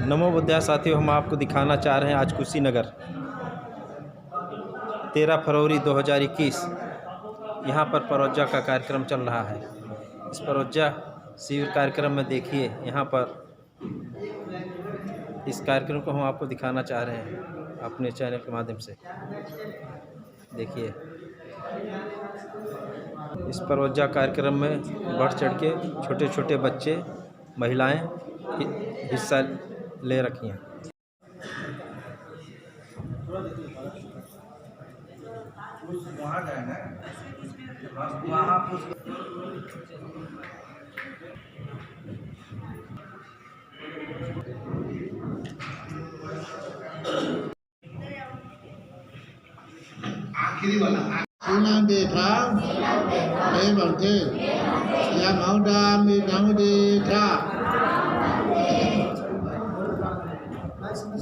नमो बुद्धाय साथियों, हम आपको दिखाना चाह रहे हैं आज कुशीनगर 13 फरवरी 2021 यहाँ पर परोज्जा का कार्यक्रम चल रहा है। इस परोज्जा शिविर कार्यक्रम में देखिए, यहाँ पर इस कार्यक्रम को हम आपको दिखाना चाह रहे हैं अपने चैनल के माध्यम से। देखिए, इस परोज्जा कार्यक्रम में बढ़ चढ़ के छोटे छोटे बच्चे, महिलाएं हिस्सा ले रखी हैं। आखिरी वाला सुना देखा मैं बनते या मौदा में नाम देखा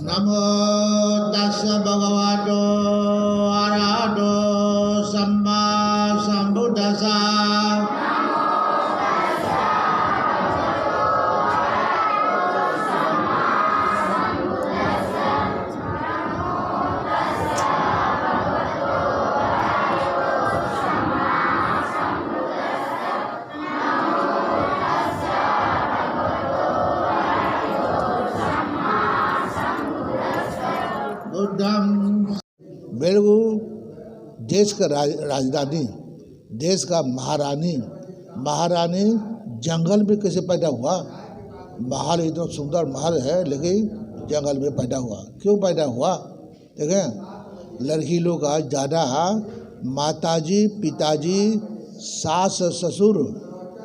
नमो तस्स भगवतो अरहतो सम्मा सम्बुद्धस्स मेरे को देश का राजधानी, देश का महारानी जंगल में कैसे पैदा हुआ। महल इतना सुंदर महल है, लेकिन जंगल में पैदा हुआ। क्यों पैदा हुआ? देखें, लड़की लोग का ज़्यादा माताजी पिताजी सास ससुर,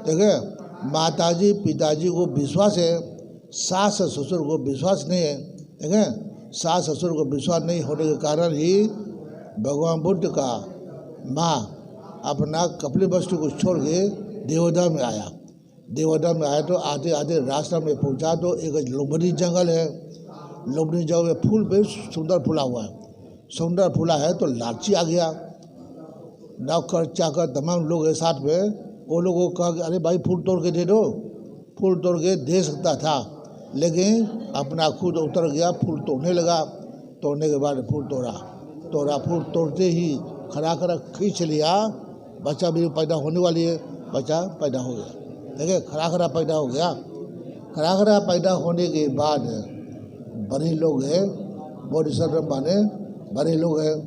देखें माताजी पिताजी को विश्वास है, सास ससुर को विश्वास नहीं है। देखें, सास ससुर को विश्वास नहीं होने के कारण ही भगवान बुद्ध का माँ अपना कपिल वस्तु को छोड़ के देवोदा में आया। देवोदा में आया तो आधे आधे रास्ता में पहुँचा तो एक लुम्बिनी जंगल है। लुम्बिनी जंगल में फूल भी सुंदर फूला हुआ है। सुंदर फूला है तो लालची आ गया। नौकर चाकर तमाम लोग हैं साथ में, वो लोगों को कहा कि अरे भाई फूल तोड़ के दे दो। फूल तोड़ के दे सकता था, लेकिन अपना खुद उतर गया, फूल तोड़ने लगा। तोड़ने के बाद फूल तोड़ा। फूल तोड़ते ही खड़ा खींच लिया। बच्चा भी पैदा होने वाली है, बच्चा पैदा हो गया। देखिए, खड़ा पैदा हो गया। खड़ा पैदा होने के बाद बड़े लोग हैं, बोधिसत्व माने बड़े लोग हैं,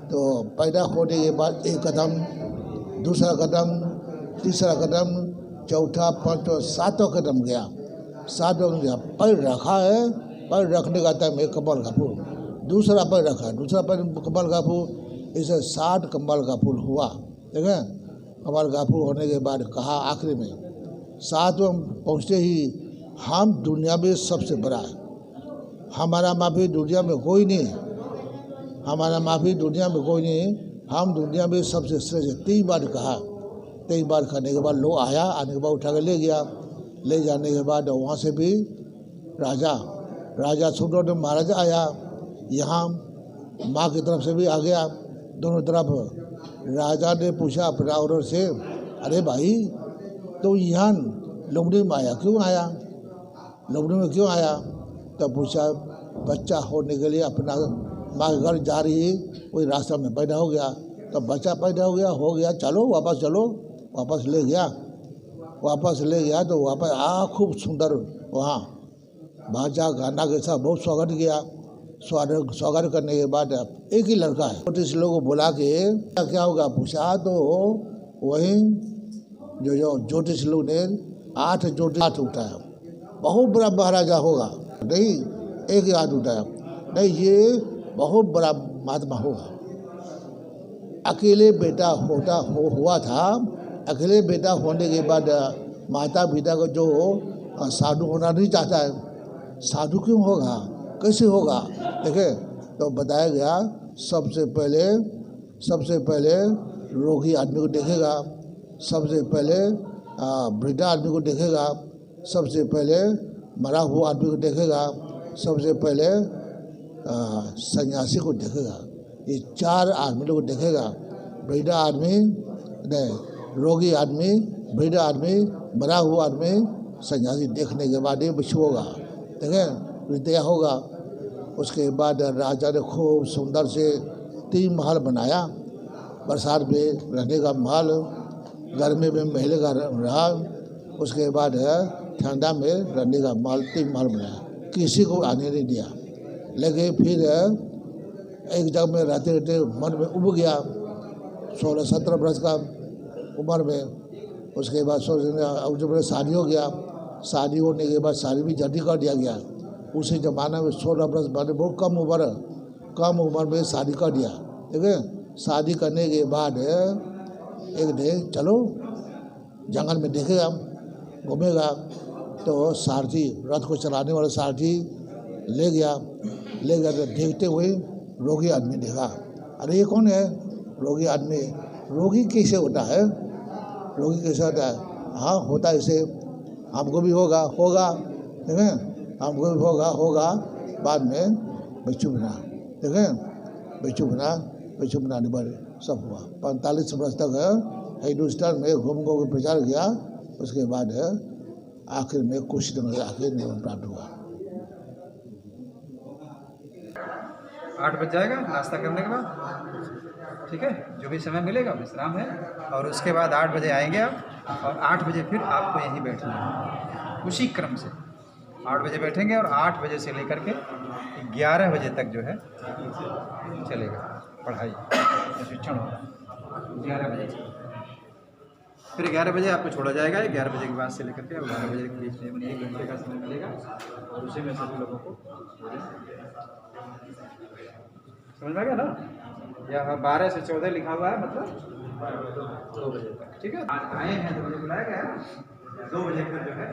तो पैदा होने के बाद एक कदम, दूसरा कदम, तीसरा कदम, चौथा, पाँचवा, सातवां कदम गया। सातवां गया, पैर रखा है। पैर रखने का टाइम एक कमल का फूल, दूसरा पैर रखा, दूसरा पैर कमल का फूल, इसे 60 कमल का फूल हुआ। देखें, कमल का फूल होने के बाद कहा आखिरी में, 7वां पहुँचते ही, हम दुनिया में सबसे बड़ा है, हमारा माफी दुनिया में कोई नहीं, हमारा माफी दुनिया में कोई नहीं, हम दुनिया में सबसे श्रेष्ठ। 3 बार कहा। 3 बार कहने के बाद लोग आया, आने के बाद उठा कर ले गया। ले जाने के बाद वहाँ से भी राजा सुब्रमण्य महाराज आया। यहाँ माँ की तरफ से भी आ गया। दोनों तरफ राजा ने पूछा अपना औरत से, अरे भाई तो यहाँ लुम्बिनी में आया, क्यों आया? लुम्बिनी में क्यों आया? तब पूछा, बच्चा होने के लिए अपना माँ के घर जा रही, कोई रास्ता में पैदा हो गया। तब बच्चा पैदा हो गया, चलो वापस चलो। वापस ले गया तो वापस खूब सुंदर वहाँ बाजा गाना के साथ बहुत स्वागत किया। स्वागत करने के बाद एक ही लड़का है, ज्योतिष लोगों को बुला के क्या होगा पूछा, तो वही जो ज्योतिष लोग ने 8 ज्योतिष हाथ उठाया, बहुत बड़ा महाराजा होगा। नहीं, एक ही हाथ उठाया, नहीं ये बहुत बड़ा महात्मा होगा। अकेले बेटा हुआ था। अकेले बेटा होने के बाद माता पिता को जो साधु होना नहीं चाहता है, साधु क्यों होगा, कैसे होगा? देखे तो बताया गया, सबसे पहले रोगी आदमी को देखेगा, सबसे पहले वृद्ध आदमी को देखेगा, सबसे पहले मरा हुआ आदमी को देखेगा, सबसे पहले सन्यासी को देखेगा, ये 4 आदमी को देखेगा, वृद्ध आदमी, रोगी आदमी, वृद्ध आदमी, मरा हुआ आदमी, सन्यासी देखने के बाद ये बिच्छू होगा, देखें हृदय होगा। उसके बाद राजा ने खूब सुंदर से 3 महल बनाया, बरसात में रहने का महल, गर्मी में महल का रहा, उसके बाद ठंडा में रहने का महल, 3 महल बनाया, किसी को आने नहीं दिया। लेकिन फिर एक जगह में रहते रहते मन में उब गया, 16-17 वर्ष का उम्र में। उसके बाद अब जब शादी हो गया, शादी होने के बाद शादी भी जल्दी कर दिया गया। उसी ज़माना में 16 वर्ष बाद बहुत कम उम्र में शादी कर दिया, ठीक है। शादी करने के बाद एक दिन चलो जंगल में देखेगा, घूमेगा, तो सारथी, रथ को चलाने वाला सारथी ले गया तो देखते हुए रोगी आदमी देखा, अरे ये कौन है? रोगी आदमी। रोगी कैसे होता है? रोगी कैसे होता है? हाँ होता है ऐसे, हमको भी होगा, ठीक है, हमको भी होगा। बाद में बच्चू बना, ठीक है, बच्चू बनाने पर सब हुआ। 45 वर्ष तक हिंदुस्तान में घूम के प्रचार किया। उसके बाद आखिर में कुछ दिन आखिर में प्राप्त हुआ। 8 बज जाएगा नाश्ता करने के बाद, ठीक है, जो भी समय मिलेगा विश्राम है, और उसके बाद 8 बजे आएंगे आप, और 8 बजे फिर आपको यहीं बैठना है उसी क्रम से। 8 बजे बैठेंगे और 8 बजे से लेकर के 11 बजे तक जो है चलेगा पढ़ाई, प्रशिक्षण होगा 11 बजे से। फिर 11 बजे आपको छोड़ा जाएगा। 11 बजे के बाद से लेकर के 12 बजे के बीच में 1 घंटे का समय मिलेगा, और उसी में सभी लोगों को समझ में आ गया ना। यहाँ 12 से 14 लिखा हुआ है, मतलब 2 बजे तक, ठीक है। आए हैं 2 बजे बुलाया गया है, 2 बजे फिर जो है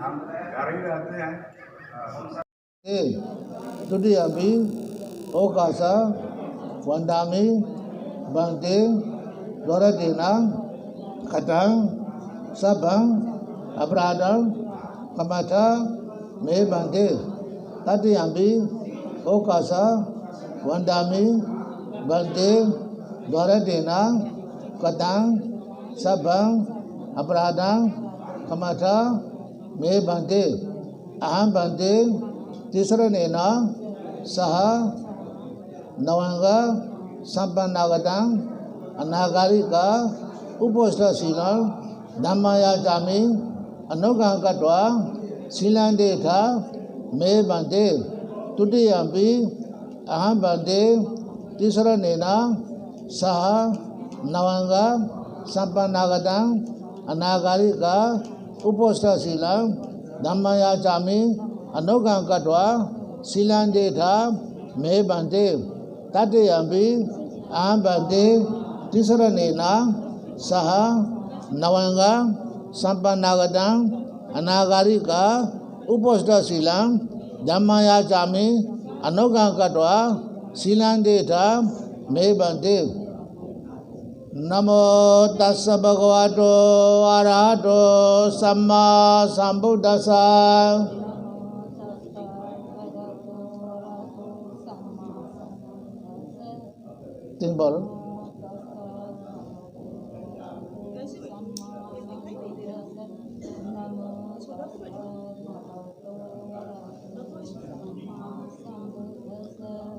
हम घर ही रहते हैं। Tudiyabi, Okasa, Wandami, Bangde, Doradina, Katang, Sabang, Abradam, Kamata, Me Bangde, Tadiyambi, Okasa, Wandami, Bangde, Doradina, Katang, Sabang, Abradam, Kamata, Me Bangde, Aham Bangde, तीसरे नेना सह नवंगा संपन्नागतां अनागारी का उपोष्टशीलं धम्मया जामी अनुगांकत्वा शीलांदे था मे बंदे तुदियंपि अहम बंदे तीसरे नेना सह नवंगा संपन्नागतां अनागारी का उपोष्टशीलं धम्मया जामी अनुगांकत्वा शीलांदे था मे बंदे तद्यंपि अहम बंदे तीसरा नेना सह नवंगा संपन्नागतां अनागारी का उपोष्टशीलं धम्मयाचामि अनुगांकत्वा शीलांदे था मे बंदे। नमो तस्स भगवतो अरहतो सम्मा संबुद्दस्सा। तीन बोलो।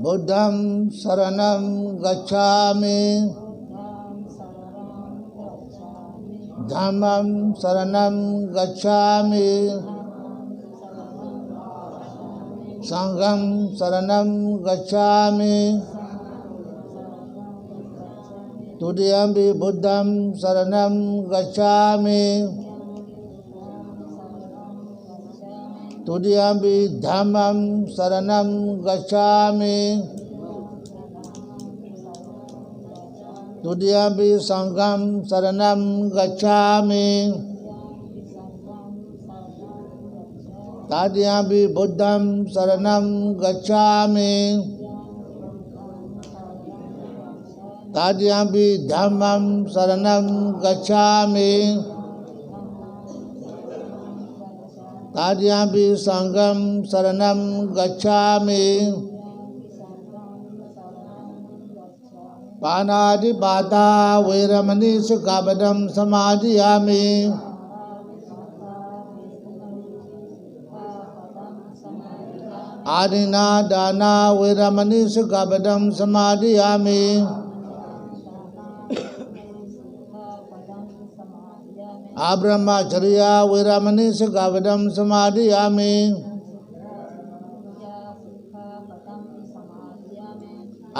बुद्धं शरणं गच्छामि, धम्मं शरणं गच्छामि, संघं शरणं गच्छामि, तुदियंपि बुद्धं शरणं गच्छामि, तुदियंपि धम्मं शरणं गच्छामि, तुदियंपि संघं शरणं गच्छामि, तद्यापि बुद्धं शरणं गच्छामि तद्यापि धम्मं शरणं गच्छामि तद्यापि संघं शरणं गच्छामि पानातिपाता वैरमणि सिक्खापदं समादयामि आदिना दाना वैरमणि सिक्खापदं समादयामि आब्रह्मचर्या वैरमणि सिक्खापदं समादयामि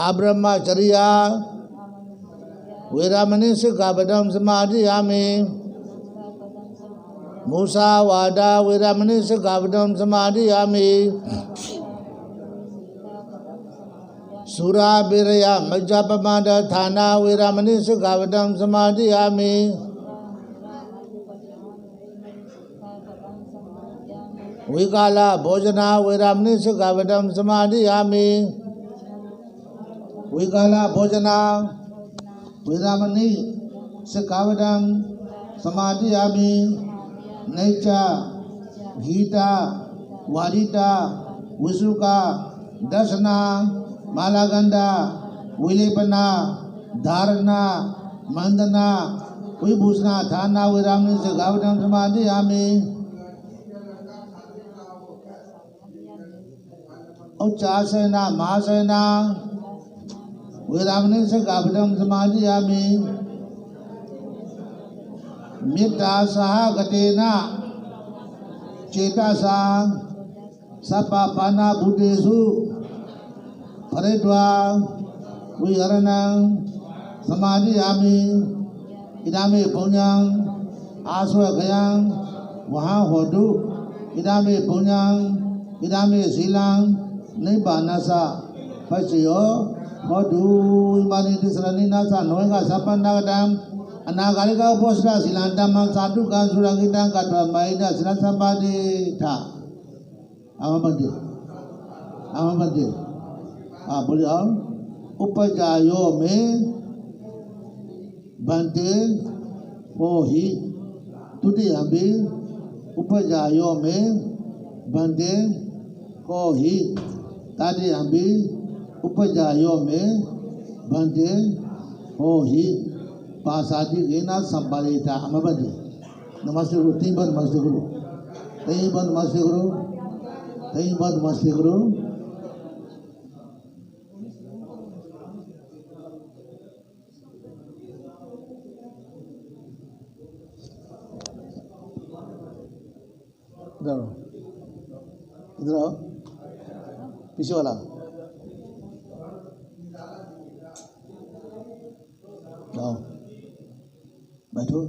आब्रह्मचर्या वैरमणि सिक्खापदं समादयामि मुसावादा वैरमणि सिक्खापदं समादयामि सुराविरया मज्जापमाद थाना वैरमणि सिक्खापदं समादयामि विकाला भोजना वैरमणि सिक्खापदं समादयामि विकाला भोजना वैरमणि सिक्खापदं समादयामि नैचा गीता वारिता विसुका दर्शना मालागंधा विलेपना धारणा मंदना विभूषणा थाना वैरमणि सिक्खापदं समादयामि उच्चासना महासना वैरमणि सिक्खापदं समादयामि मित्ता सह गतेना चेतसा सपापाना भूतेषु फरेद्वा विहरणं समादयामि इदामे पुण्यं आश्वगयं वहाँ होदु इदामे पुण्यं इदामे शीलं निब्बानसा पश्यो होदु इमानि तिसरनिनासा नोएगा सपन्नागदं अनागारिका उपोषणा शिलांतमं साधुकां सुरंगितां कत्वा महिना शिलासंपादे था आमबंदे बोले और उपजायो में बनते वो ही तुझे अभी उपजायो में बनते को ही तादे अभी उपजायो में बनते हो ही पासादी गेना संपादिता अमबंदे नमस्ते गुरु तीन बार नमस्ते गुरु तीन बार नमस्ते गुरु तीन बार नमस्ते गुरु इधर आओ पीछे वाला आओ बैठो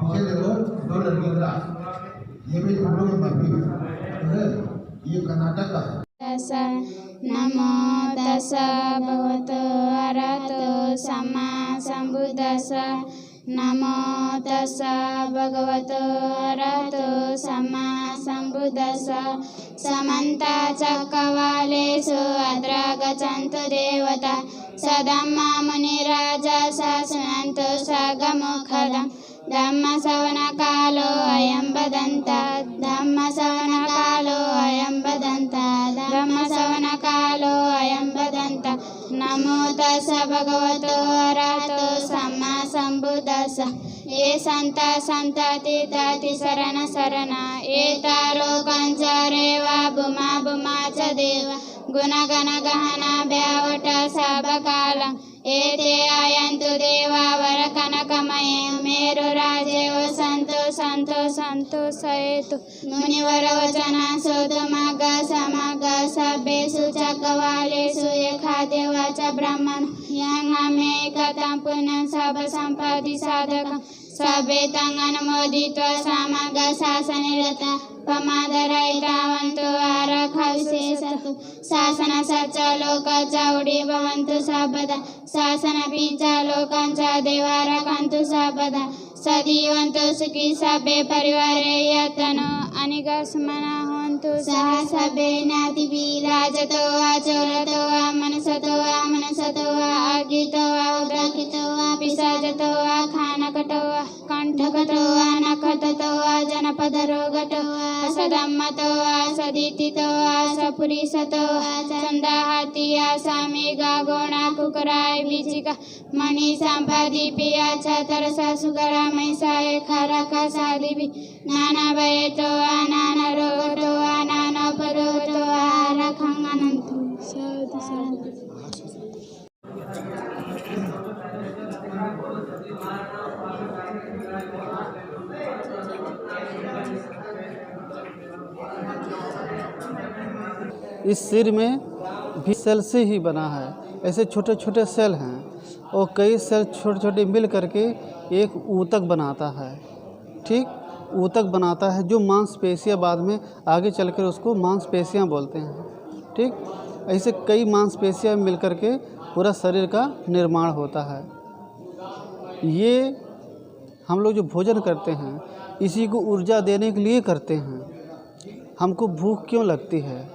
पीछे देखो दो लड़कियों का ये भी फोटो में बाकी है ये कर्नाटक का नमो तस्स भगवतो अरहतो सम्मा सम्बुद्दस्स नमो तस्स भगवतो अरहतो सम्मा सम्बुद्दस्स समन्ता चक्रवालेषु अत्र गच्छन्तु देवता सधम्मा मुनिराजा शृण्वन्तु सगमुखदम् धम्मश्रवणकालो अयं वदन्ता धम्मश्रवणकालो अयं वदन्ता धम्मश्रवणकालो अयं वदन्ता नमो तस्स भगवतो अरहतो सम्मा सम्बुद्दस्स ये सन्ता सन्ताति शरण शरण ये तारो कंचरेवा भूमा भूमा च देव गुणगण गहना व्यावट सबकालं एते आयन्तु देवा वर कनकमये मेरुराजेव सन्तु सन्तु सन्तोषयतु मुनिवर वचन श्रोतुमग समग सभ्येषु चक्रवालेषु यखादेवा च ब्रह्मन् यं मे कथं पुण्यं सब सम्पदि साधकं सभेतं अनुमोदित्वा सामगाशासने रता प्रमादरहितावन्तु आरक्षविशेषतु शासनश्च लोकश्च उडी भवन्तु सर्वदा शासनपिञ्च लोकञ्च देवारक्षन्तु सर्वदा सजीवन्तु सुखी सर्वे परिवारे यत्नो अनिगस्मना हन्तु सह सर्वे नातिभिः राजतो वा चोरतो वा मनसतो वा अर्जितो वा उद्रकितो वा पिशाचतो वा खानकटो वा कंठकटो वा नखततो वा जनपदरोगटो वा सदम्मतो वा सदितितो वा सपुरीसतो वा चंदाहाती आसामी गागोणा कुकराय बिचिका मणि संपादी पिया तरसा सुगरा मैसाए खरका सादिबी नाना भयतो वा नाना रोगतो वा नाना परोगतो वा रखंगनंतु साधु साधु। इस सिर में भी सेल से ही बना है। ऐसे छोटे छोटे सेल हैं और कई सेल छोटे छोटे मिल करके एक ऊतक बनाता है। ठीक, ऊतक बनाता है जो मांसपेशियां बाद में आगे चलकर उसको मांसपेशियां बोलते हैं। ठीक, ऐसे कई मांसपेशियां मिल करके पूरा शरीर का निर्माण होता है। ये हम लोग जो भोजन करते हैं इसी को ऊर्जा देने के लिए करते हैं। हमको भूख क्यों लगती है?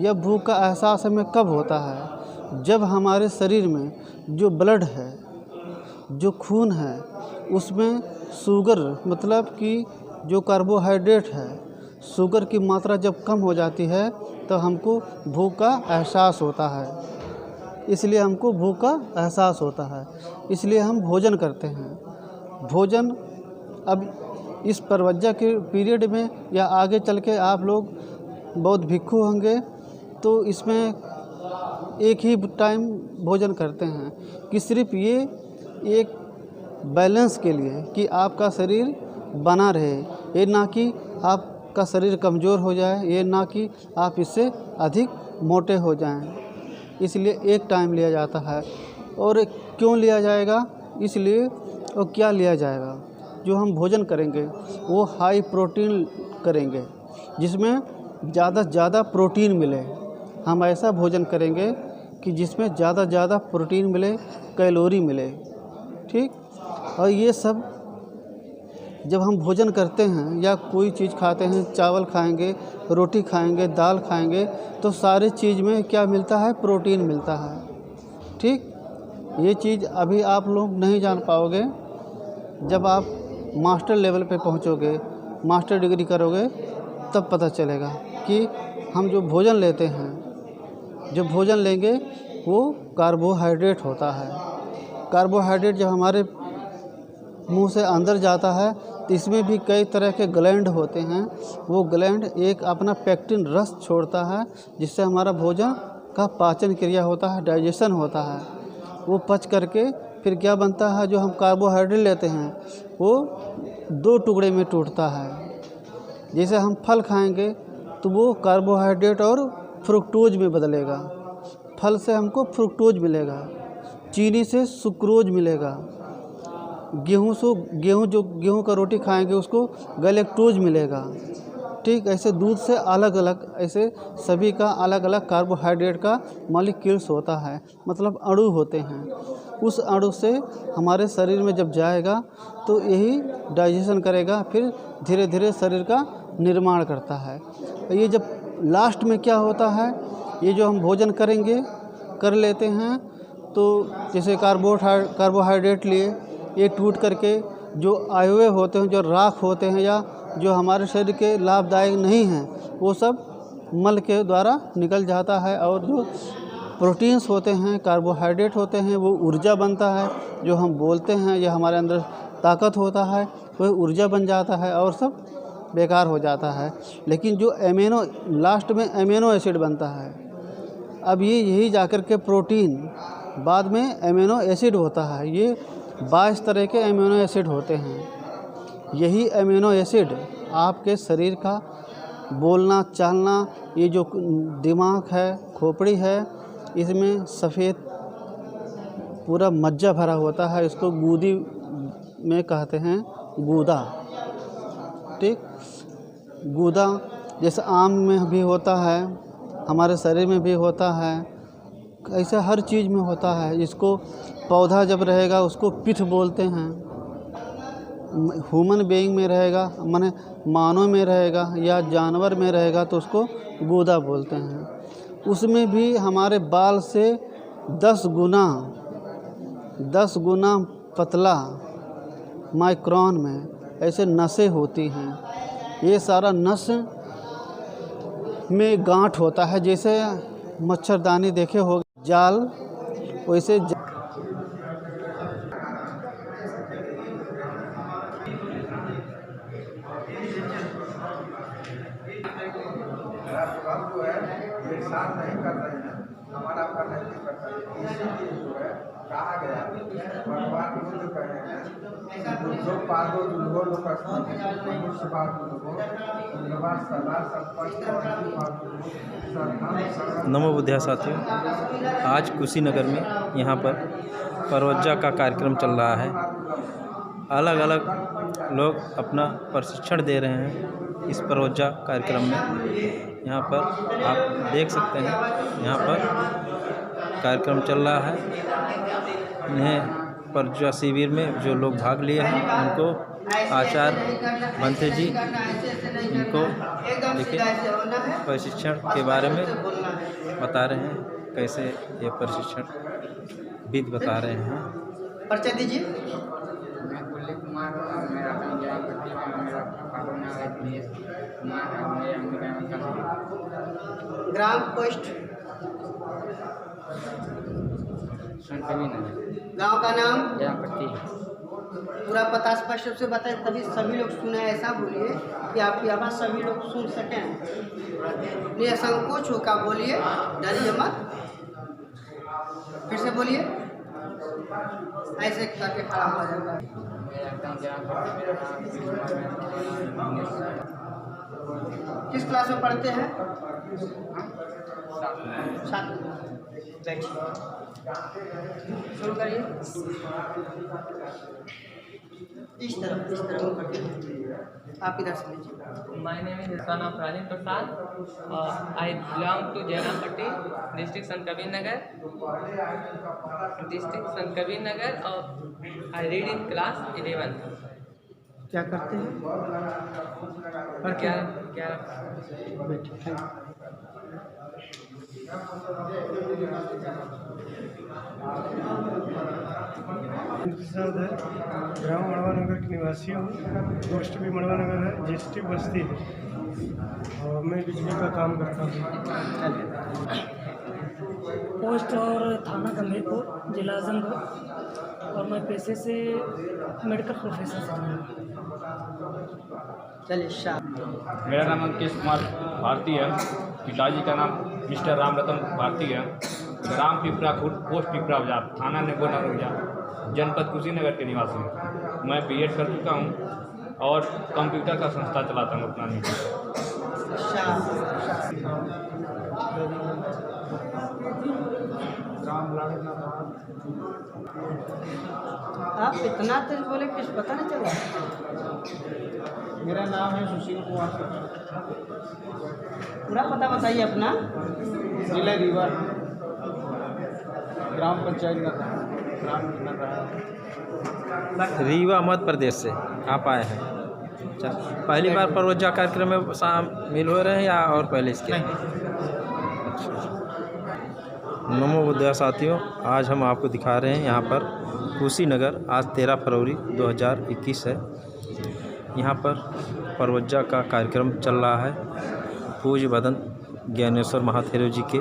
यह भूख का एहसास हमें कब होता है? जब हमारे शरीर में जो ब्लड है, जो खून है, उसमें शुगर मतलब कि जो कार्बोहाइड्रेट है, शुगर की मात्रा जब कम हो जाती है तो हमको भूख का एहसास होता है। इसलिए हमको भूख का एहसास होता है, इसलिए हम भोजन करते हैं। भोजन अब इस परवज्जा के पीरियड में या आगे चल के आप लोग बहुत भिक्षु होंगे तो इसमें एक ही टाइम भोजन करते हैं कि सिर्फ ये एक बैलेंस के लिए कि आपका शरीर बना रहे, ये ना कि आपका शरीर कमज़ोर हो जाए, ये ना कि आप इससे अधिक मोटे हो जाएं। इसलिए एक टाइम लिया जाता है। और क्यों लिया जाएगा? इसलिए और क्या लिया जाएगा? जो हम भोजन करेंगे वो हाई प्रोटीन करेंगे जिसमें ज़्यादा से ज़्यादा प्रोटीन मिले। हम ऐसा भोजन करेंगे कि जिसमें ज़्यादा से ज़्यादा प्रोटीन मिले, कैलोरी मिले। ठीक, और ये सब जब हम भोजन करते हैं या कोई चीज़ खाते हैं, चावल खाएंगे, रोटी खाएंगे, दाल खाएंगे, तो सारी चीज़ में क्या मिलता है? प्रोटीन मिलता है। ठीक, ये चीज़ अभी आप लोग नहीं जान पाओगे। जब आप मास्टर लेवल पे पहुंचोगे, मास्टर डिग्री करोगे, तब पता चलेगा कि हम जो भोजन लेते हैं, जो भोजन लेंगे वो कार्बोहाइड्रेट होता है। कार्बोहाइड्रेट जब हमारे मुंह से अंदर जाता है तो इसमें भी कई तरह के ग्लैंड होते हैं। वो ग्लैंड एक अपना पेक्टिन रस छोड़ता है जिससे हमारा भोजन का पाचन क्रिया होता है, डाइजेशन होता है। वो पच करके फिर क्या बनता है? जो हम कार्बोहाइड्रेट लेते हैं वो दो टुकड़े में टूटता है। जैसे हम फल खाएंगे तो वो कार्बोहाइड्रेट और फ्रुक्टोज में बदलेगा। फल से हमको फ्रुक्टोज मिलेगा, चीनी से सुक्रोज मिलेगा, गेहूँ का रोटी खाएंगे उसको गैलेक्टोज मिलेगा। ठीक, ऐसे दूध से अलग अलग ऐसे सभी का अलग अलग कार्बोहाइड्रेट का मॉलिक्यूल्स होता है, मतलब अणु होते हैं। उस अणु से हमारे शरीर में जब जाएगा तो यही डाइजेशन करेगा, फिर धीरे धीरे शरीर का निर्माण करता है। ये जब लास्ट में क्या होता है, ये जो हम भोजन करेंगे कर लेते हैं तो जैसे कार्बोहाइड्रेट लिए, ये टूट करके जो अवयव होते हैं, जो राख होते हैं या जो हमारे शरीर के लाभदायक नहीं हैं, वो सब मल के द्वारा निकल जाता है। और जो प्रोटीन्स होते हैं, कार्बोहाइड्रेट होते हैं, वो ऊर्जा बनता है। जो हम बोलते हैं या हमारे अंदर ताकत होता है वह ऊर्जा बन जाता है और सब बेकार हो जाता है। लेकिन जो लास्ट में एमिनो एसिड बनता है, अब ये यही जाकर के प्रोटीन बाद में एमिनो एसिड होता है। ये 22 तरह के एमिनो एसिड होते हैं। यही एमिनो एसिड आपके शरीर का बोलना चालना, ये जो दिमाग है, खोपड़ी है, इसमें सफ़ेद पूरा मज्जा भरा होता है, इसको में कहते हैं गूदा। ठीक, गूदा जैसे आम में भी होता है, हमारे शरीर में भी होता है, ऐसा हर चीज़ में होता है। इसको पौधा जब रहेगा उसको पिठ बोलते हैं। ह्यूमन बीइंग में रहेगा, माने मानव में रहेगा या जानवर में रहेगा तो उसको गूदा बोलते हैं। उसमें भी हमारे बाल से 10 गुना पतला माइक्रोन में ऐसे नसें होती हैं। ये सारा नस में गांठ होता है, जैसे मच्छरदानी देखे हो जाल, वैसे जो है ये साथ नहीं कर रहे हैं, हमारा आपका नहीं करता है, इसीलिए जो है कहा गया भगवान बुद्ध कहे हैं जो पादो दुर्गो लोग नमो बुद्धिया साथियों, आज कुशीनगर में यहाँ पर परवज्जा का कार्यक्रम चल रहा है। अलग अलग लोग अपना प्रशिक्षण दे रहे हैं इस परवज्जा कार्यक्रम में। यहाँ पर आप देख सकते हैं, यहाँ पर कार्यक्रम चल रहा है। इन्हें परवज्जा शिविर में जो लोग भाग लिए हैं उनको आचार्य बंते जी इनको देखिए प्रशिक्षण के बारे में बता रहे हैं, कैसे ये प्रशिक्षण विधि बता रहे हैं। परिचय दीजिए। मैं कुल्ली कुमार हूँ, मेरा पंजाब पट्टी में मेरा पापना है दिनेश कुमार है, मेरे ग्राम पोस्ट संतवी नगर गांव का नाम जहाँ पट्टी पूरा पता स्पष्ट रूप से बताएं, तभी सभी लोग सुने। ऐसा बोलिए कि आपकी आवाज़ सभी लोग सुन सकें। निसंकोच होकर बोलिए, डरिए मत। फिर से बोलिए, ऐसे करके खड़ा हो जाएगा। मेरा गाँव जहाँ पट्टी, मेरा नाम किस क्लास में पढ़ते हैं? सात शुरू करिए। इस तरफ करके आप इधर से लीजिए। My name is Sana Prajin Prasad. I belong to Jainampatti, district Sant Kabir Nagar. I read in class 11. क्या करते हैं? और क्या प्रसाद है, ग्राम मड़वा नगर के निवासी हूँ। पोस्ट भी मड़वा नगर है, डिस्ट्रिक्ट बस्ती है और मैं बिजली का काम करता हूँ। पोस्ट और थाना गंभीरपुर, जिला आजमगढ़, और मैं पेशे से मेडिकल प्रोफेसर हूँ। चलिए शाह। मेरा नाम अंकेश कुमार भारती है। पिताजी का नाम मिस्टर राम रतन भारती है। ग्राम पिपरा खुर्द, पोस्ट पिपरा बाजार, थाना नेगोनगरिया, जनपद कुशीनगर के निवासी हूँ। मैं बीएड कर चुका हूँ और कंप्यूटर का संस्था चलाता हूँ अपना निजी। आप इतना तेज बोले कुछ पता नहीं चला। मेरा नाम है सुशील कुमार, पूरा पता बताइए अपना। जिला रीवा, ग्राम पंचायत रीवा मध्य प्रदेश से आप आए हैं। अच्छा, पहली बार परवज्जा कार्यक्रम में शामिल हो रहे हैं या और पहले इसके? नमो बुद्धिया साथियों, आज हम आपको दिखा रहे हैं यहाँ पर कुशीनगर, आज 13 फरवरी 2021 है। यहाँ पर परवज्जा का कार्यक्रम चल रहा है। पूज्य बदन ज्ञानेश्वर महाथेरो जी के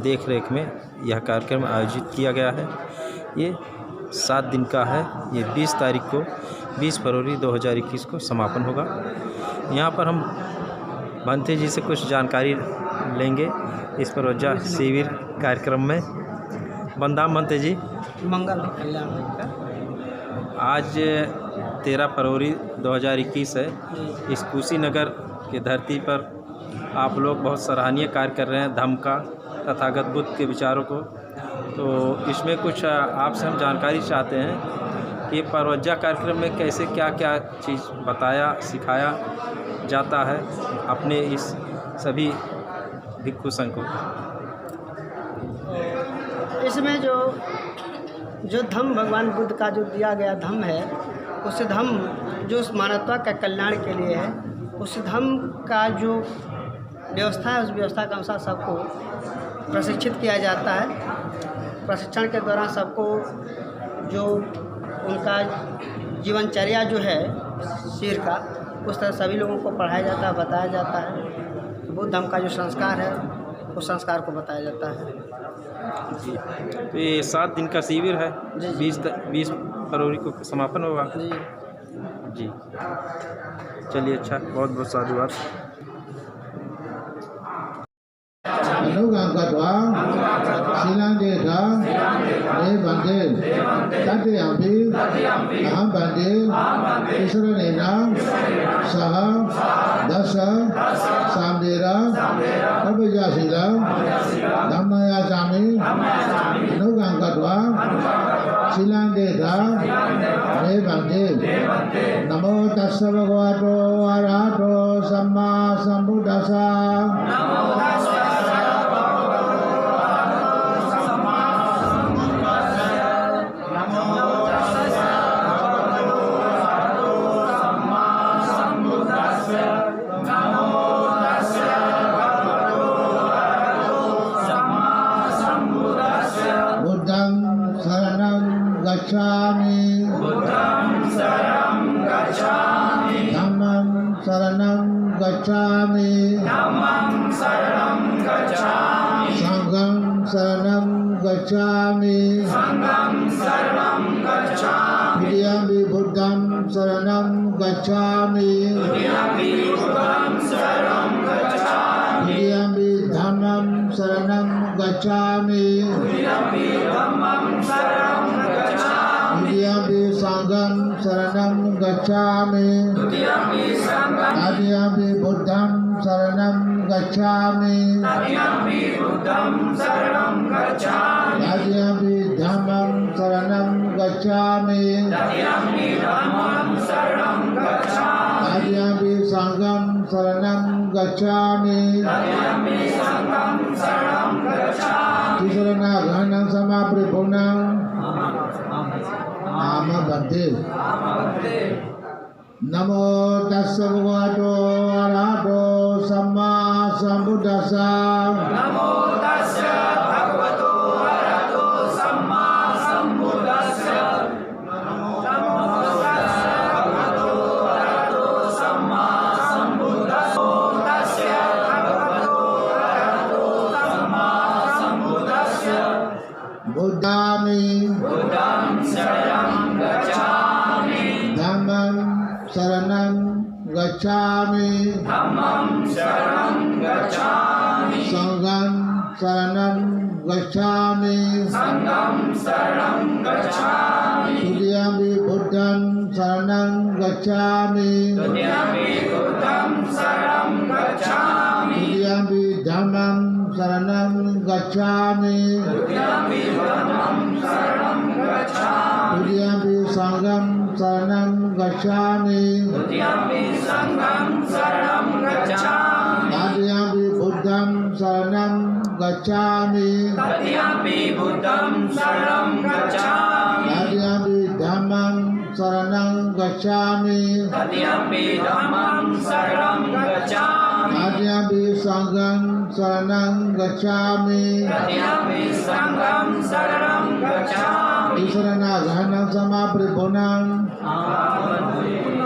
देख रेख में यह कार्यक्रम आयोजित किया गया है। ये 7 दिन का है। ये 20 तारीख को 20 फरवरी 2021 को समापन होगा। यहाँ पर हम बंते जी से कुछ जानकारी लेंगे इस परवज्जा शिविर कार्यक्रम में। बंदाम बंते जी, मंगल कल्याण का आज 13 फरवरी 2021 है। इस कुशीनगर की धरती पर आप लोग बहुत सराहनीय कार्य कर रहे हैं, धम्म का, तथागत बुद्ध के विचारों को। तो इसमें कुछ आपसे हम जानकारी चाहते हैं ये परवज्जा कार्यक्रम में कैसे क्या क्या चीज़ बताया सिखाया जाता है अपने इस सभी भिक्षु संघ को। इसमें जो धम्म भगवान बुद्ध का जो दिया गया धम्म है, उस धम्म जो उस मानवता का कल्याण के लिए है, उस धम्म का जो व्यवस्था है, उस व्यवस्था के अनुसार सबको प्रशिक्षित किया जाता है। प्रशिक्षण के दौरान सबको जो उनका जीवनचर्या जो है सिर का, उस तरह सभी लोगों को पढ़ाया जाता है, बताया जाता है। बुद्ध धम्म का जो संस्कार है, उस संस्कार को बताया जाता है। जी, तो ये 7 दिन का शिविर है। 20 फरवरी को समापन होगा। जी, चलिए, अच्छा, बहुत बहुत साधुवाद। अनुगाम का द्वार शिलांगे धाम ने बंदे तटे अभी अहम बंदे ईश्वर ने नाम सह दस सामदेरा अभया शिला धम्मया सामी अनुगाम का द्वार शिलांगे धाम ने बंदे नमो तस्स भगवतो अरहतो सम्मा संबुद्धास्सा नमो तस्स भगवतो अरहतो सम्मा संबुद्धास्सा नमो तस्स भगवतो अरहतो सम्मा संबुद्धास्सा नमो तस्स भगवतो अरहतो सम्मा संबुद्धास्सा भगवतो अरहतो सम्मा संबुद्धास्सा बुद्धामि बुद्धं शरणं गच्छामि धम्मं शरणं गच्छामि धम्मं शरणं गच्छामि संघं शरणं गच्छामि संघं शरणं गच्छामि तुभ्यं बुद्धं शरणं गच्छामि तुभ्यं बुद्धं शरणं गच्छामि तुभ्यं धम्मं शरणं गच्छामि तुभ्यं धम्मं शरणं गच्छामि तुभ्यं संघं शरणं गच्छामि तुभ्यं संघं शरणं गच्छामि तुभ्यं बुद्धं शरणं गच्छामि तुभ्यं बुद्धं शरणं गच्छामि तुभ्यं धम्मं शरणं गच्छामि तुभ्यं धम्मं शरणं गच्छामि तुभ्यं संघं शरणं गच्छामि तुभ्यं संघं शरणं गच्छामि शरणागमनं समापरिपूर्णं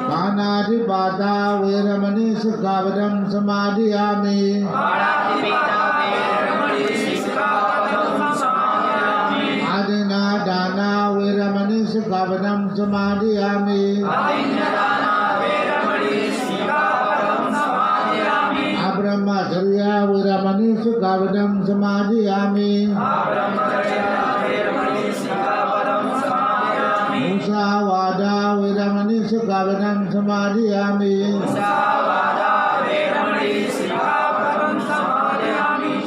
पाणातिपाता वेरमणि सिक्खापदं समादयामि आदिनादाना वेरमणि सिक्खापदं समादयामि अब्रह्मचर्य वेरमणि सिक्खापदं समादयामि मुसावादा वेरमणि सिक्खापदं समादयामि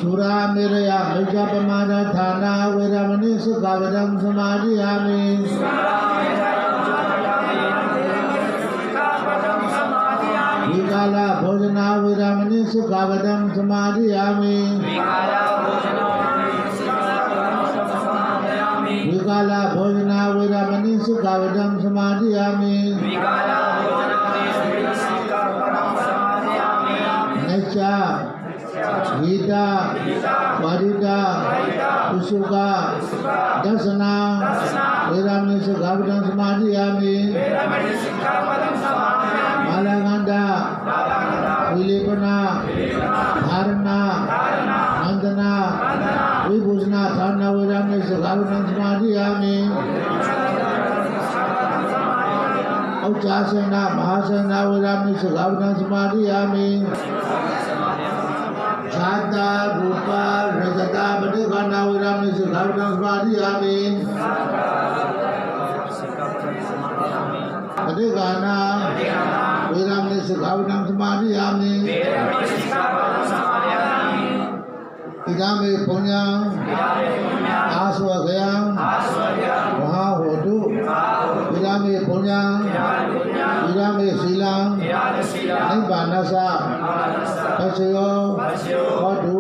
सुरामेरया मिज्जपमानधाना वेरमणि सिक्खापदं समादयामि विकाला भोजना विरामणि सुखावदं समाधियामि विकाला भोजना विरामणि सुखावदं समाधियामि नैचा गीता वादिता कुसुका दर्शना विरामणि सुखावदं समाधियामि मालागंधा विलेपना धारणा वंदना विभूषणा धारणा विरामणि सुखावदं समाधियामि औचासना महासना विरामणि सुखावदं समाधियामि छाता रूपा रजता बलिगणा विरामणि सुखावदं समाधियामि बलिगणा विरामणि सुखावदं समाधियामि इदामे पुण्यं आस्वगयं वहाँ होतु विरामे पुण्यं विरामे शीलं निब्बानसा पश्यो होतु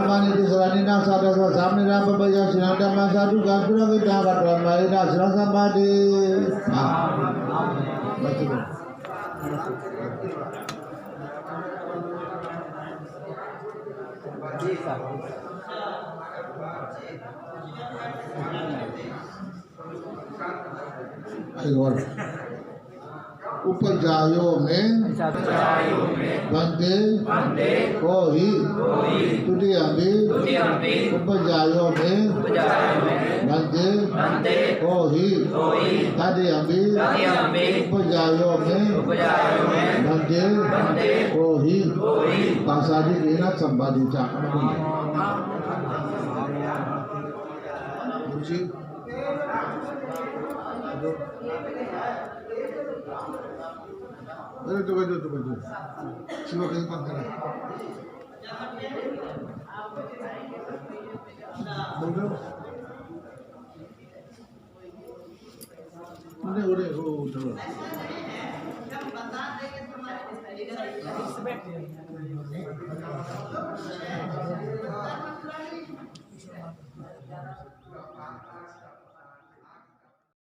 माने दिसरानि नासा दसा सामनेरा पबया सिनांदा मासा दुगा दुगा kita kata maina serasa bade उपजायों में बंदे को ही तुदियम्बी उपजायों में बंदे को ही तदियम्बी उपजायों में बंदे को ही पासादी के ना संवादी अरे तो बजो शिवा कहीं काम करें बोलो उड़े हो चलो